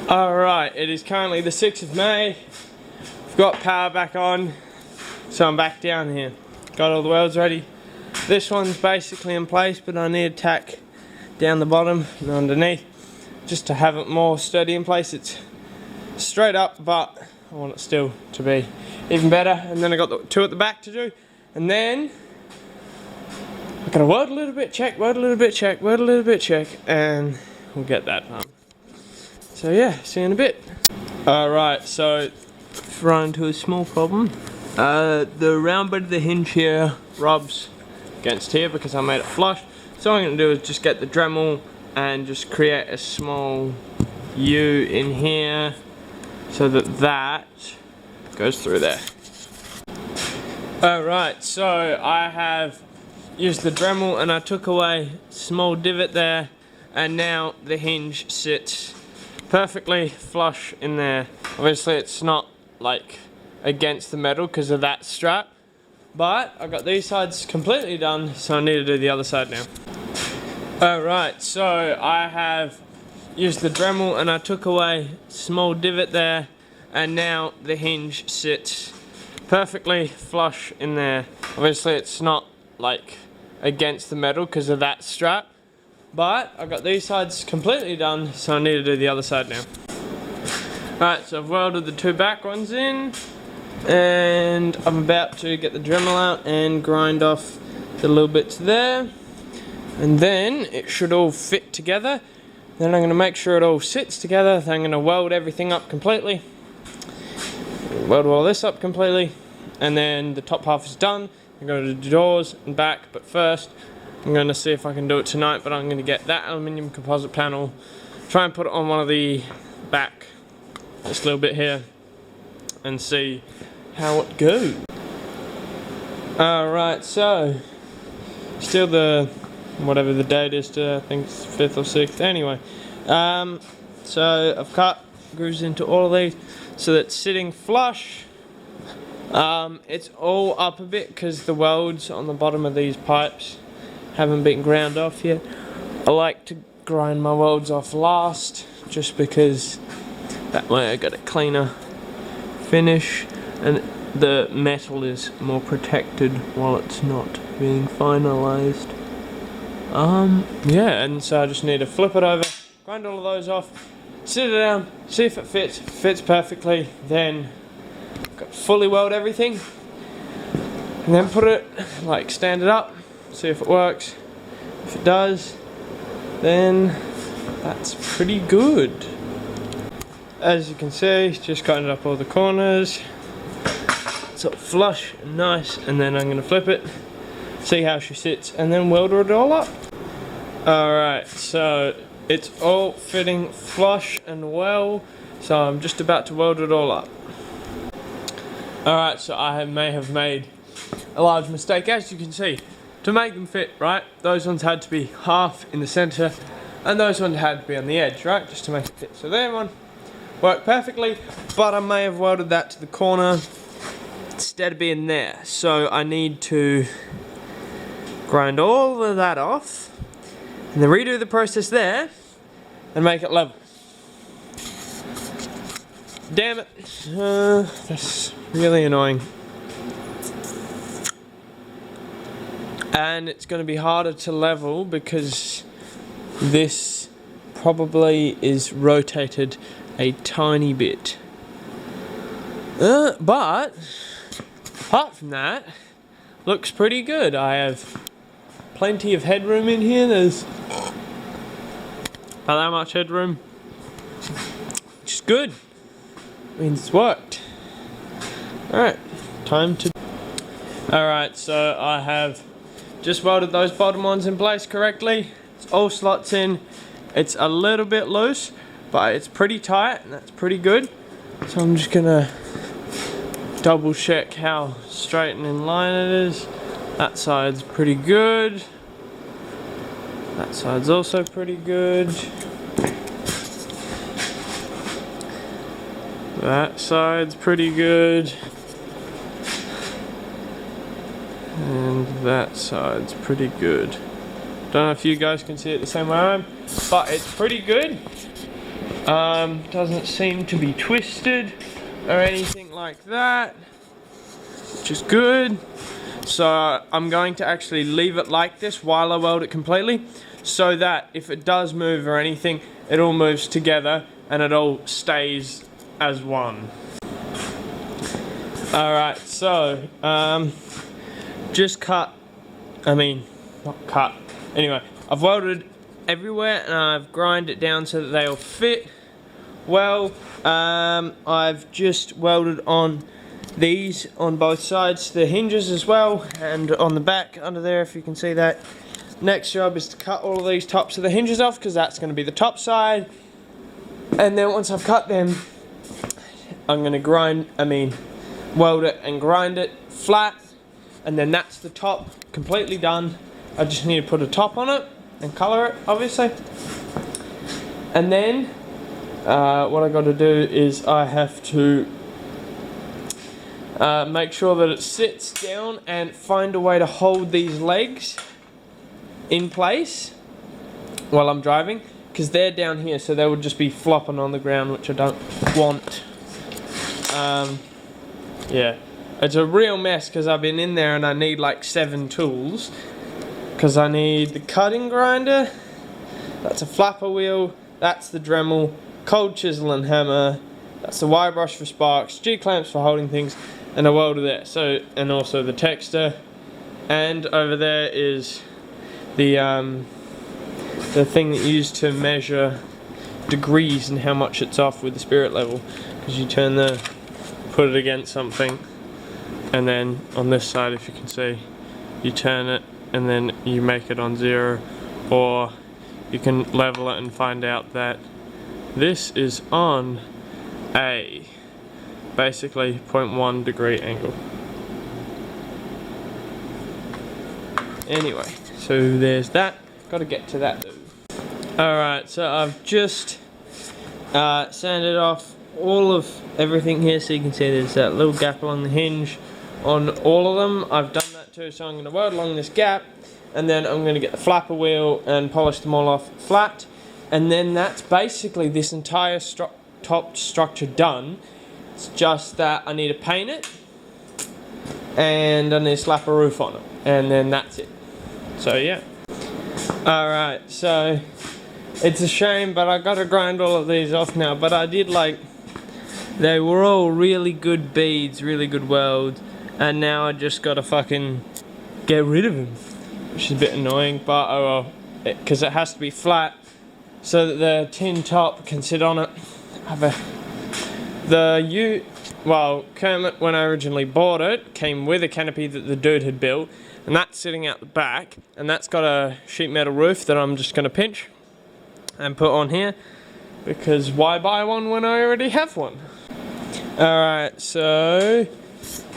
Alright, it is currently the 6th of May. I've got power back on, so I'm back down here. Got all the welds ready. This one's basically in place, but I need to tack down the bottom and underneath just to have it more sturdy in place. It's straight up, but I want it still to be even better. And then I got the two at the back to do, and then I'm gonna weld a little bit, check, weld a little bit, check, weld a little bit, check, and we'll get that done. So yeah, see you in a bit. Alright, so run into a small problem. The round bit of the hinge here rubs against here because I made it flush. So what I'm going to do is just get the Dremel and just create a small U in here so that that goes through there. Alright, so I have used the Dremel and I took away a small divot there, and now the hinge sits perfectly flush in there. Obviously it's not like against the metal because of that strap, but I got these sides completely done, so I need to do the other side now. Alright, so I have used the Dremel and I took away a small divot there, and now the hinge sits perfectly flush in there. Obviously it's not like against the metal because of that strap, but I got these sides completely done, so I need to do the other side now. Alright, so I've welded the two back ones in, and I'm about to get the Dremel out and grind off the little bits there, and then it should all fit together. Then I'm going to make sure it all sits together. Then I'm going to weld everything up completely, weld all this up completely, and then the top half is done. I'm going to do the doors and back, but first I'm going to see if I can do it tonight, but I'm going to get that aluminium composite panel, try and put it on one of the back, this little bit here, and see how it goes. Alright, so still the, whatever the date is, I think it's 5th or 6th, anyway. So I've cut grooves into all of these so that it's sitting flush. It's all up a bit because the welds on the bottom of these pipes haven't been ground off yet. I like to grind my welds off last, just because that way I get a cleaner finish and the metal is more protected while it's not being finalized. Yeah, and so I just need to flip it over, grind all of those off, sit it down, see if it fits. If it fits perfectly, then fully weld everything, and then put it, like, stand it up, see if it works. If it does, then that's pretty good. As you can see, just cutting up all the corners. It's all flush and nice, and then I'm going to flip it, see how she sits, and then weld it all up. Alright, so it's all fitting flush and well, so I'm just about to weld it all up. Alright, so I may have made a large mistake. As you can see, to make them fit, right, those ones had to be half in the center, and those ones had to be on the edge, right, just to make it fit. So that one worked perfectly, but I may have welded that to the corner instead of being there. So I need to grind all of that off, and then redo the process there, and make it level. Damn it, that's really annoying. And it's going to be harder to level because this probably is rotated a tiny bit. But apart from that, looks pretty good. I have plenty of headroom in here. There's about that much headroom, which is good. Means it's worked. Alright, time to... Alright, so I have just welded those bottom ones in place correctly. It's all slots in. It's a little bit loose, but it's pretty tight, and that's pretty good. So I'm just gonna double check how straight and in line it is. That side's pretty good. That side's also pretty good. That side's pretty good. And that side's pretty good. Don't know if you guys can see it the same way I am, but it's pretty good. Doesn't seem to be twisted or anything like that, which is good. So I'm going to actually leave it like this while I weld it completely, so that if it does move or anything, it all moves together and it all stays as one. Alright, so just cut, not cut, anyway, I've welded everywhere and I've grinded it down so that they all fit well. I've just welded on these on both sides, the hinges as well, and on the back under there, if you can see that. Next job is to cut all of these tops of the hinges off, because that's going to be the top side. And then once I've cut them, I'm going to weld it and grind it flat, and then that's the top completely done. I just need to put a top on it and colour it, obviously. And then what I got to do is I have to make sure that it sits down and find a way to hold these legs in place while I'm driving, because they're down here, so they would just be flopping on the ground, which I don't want. Yeah, it's a real mess because I've been in there and I need like 7 tools, because I need the cutting grinder, that's a flapper wheel, that's the Dremel, cold chisel and hammer, that's the wire brush for sparks, G-clamps for holding things, and a welder there. So, and also the texter, and over there is the thing that you use to measure degrees and how much it's off with the spirit level, because you put it against something, and then on this side, if you can see, you turn it and then you make it on 0, or you can level it and find out that this is on a basically 0.1 degree angle. Anyway, so there's that. Got to get to that though. Alright, so I've just sanded off all of everything here, so you can see there's that little gap along the hinge on all of them. I've done that too, so I'm going to weld along this gap, and then I'm going to get the flapper wheel and polish them all off flat, and then that's basically this entire top structure done. It's just that I need to paint it, and I need to slap a roof on it, and then that's it. So yeah. Alright, so it's a shame, but I gotta grind all of these off now, but I did they were all really good beads, really good welds, and now I just gotta fucking get rid of them, which is a bit annoying, but oh well, because it has to be flat so that the tin top can sit on it. Kermit, when I originally bought it, came with a canopy that the dude had built, and that's sitting out the back, and that's got a sheet metal roof that I'm just going to pinch and put on here, because why buy one when I already have one? Alright, so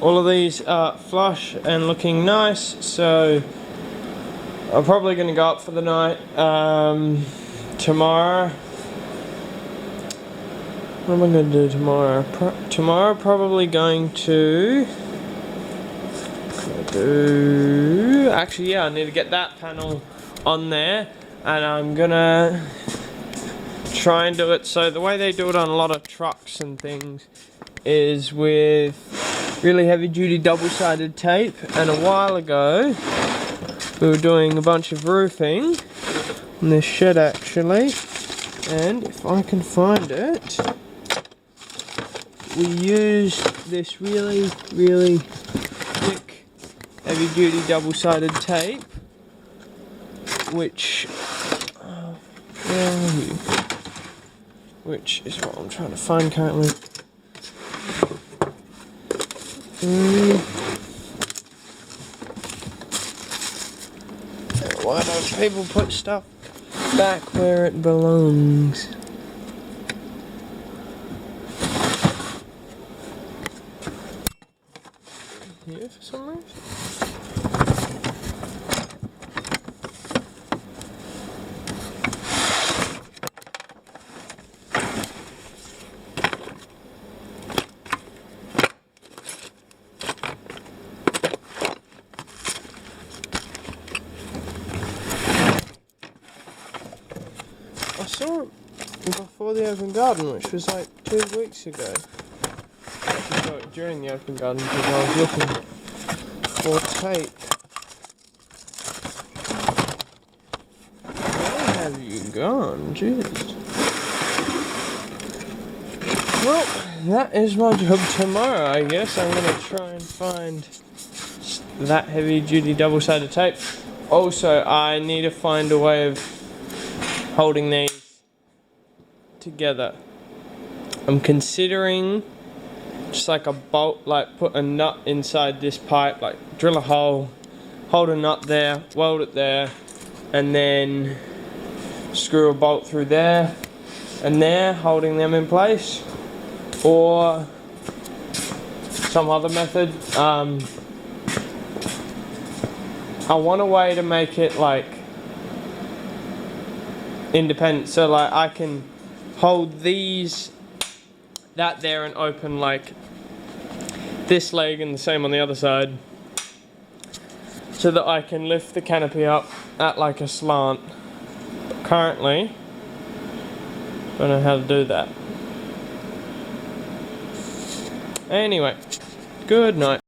all of these are flush and looking nice, so I'm probably going to go up for the night. Tomorrow, what am I going to do tomorrow? Tomorrow probably going to actually, yeah, I need to get that panel on there, and I'm gonna try and do it. So the way they do it on a lot of trucks and things is with really heavy duty double-sided tape, and a while ago we were doing a bunch of roofing in this shed actually, and if I can find it, we used this really thick heavy duty double-sided tape, which is what I'm trying to find currently. Why don't people put stuff back where it belongs? Here for some reason. I saw it before the the open garden, which was like 2 weeks ago. I saw it during the open garden because I was looking for tape. Where have you gone? Jeez. Well, that is my job tomorrow, I guess. I'm going to try and find that heavy duty double-sided tape. Also, I need to find a way of holding these together. I'm considering just like a bolt, like put a nut inside this pipe, like drill a hole, hold a nut there, weld it there, and then screw a bolt through there and there, holding them in place, or some other method. I want a way to make it like independent, so like I can hold that there and open like this leg and the same on the other side, so that I can lift the canopy up at like a slant. But currently, don't know how to do that. Anyway, good night.